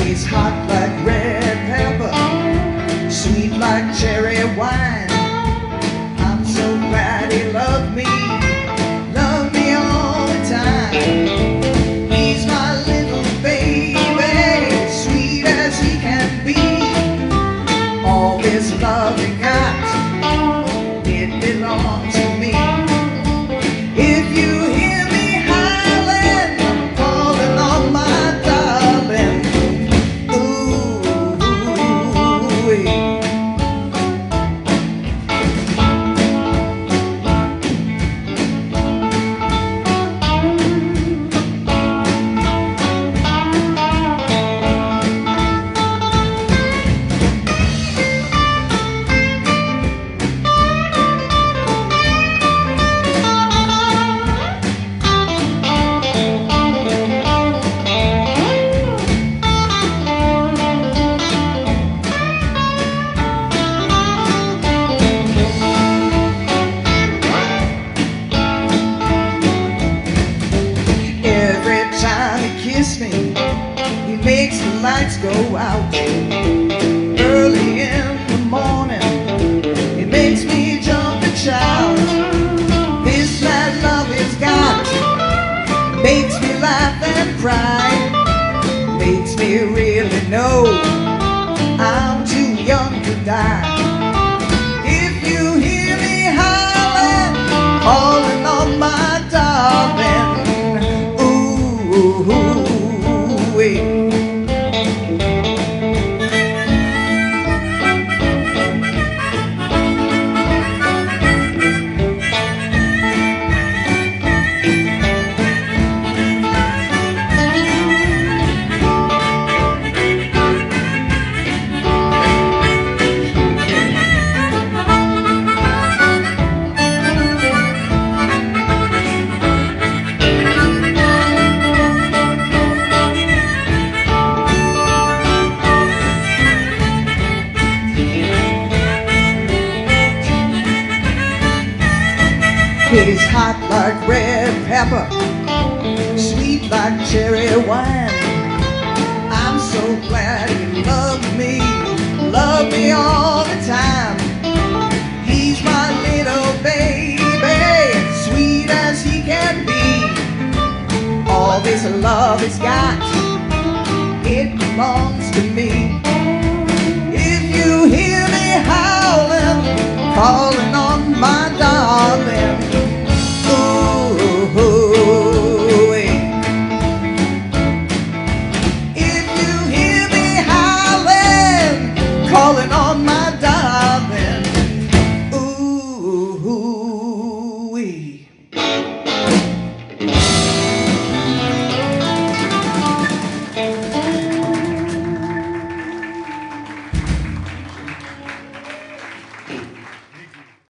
He's hot like red pepper, sweet like cherry wine. I'm so glad he loved me all the time. He's my little baby, sweet as he can be. All this love he got, it belongs to me. If you hear me howling, I'm calling on my darling. Me, he makes the lights go out early in the morning. It makes me jump and shout. This mad love he's got makes me laugh and cry, makes me really know I'm too young to die. If you hear me howling, calling on my darling, he's hot like red pepper, sweet like cherry wine. I'm so glad he loved me all the time. He's my little baby, sweet as he can be. All this love he's got, it belongs to me. If you hear me howling, calling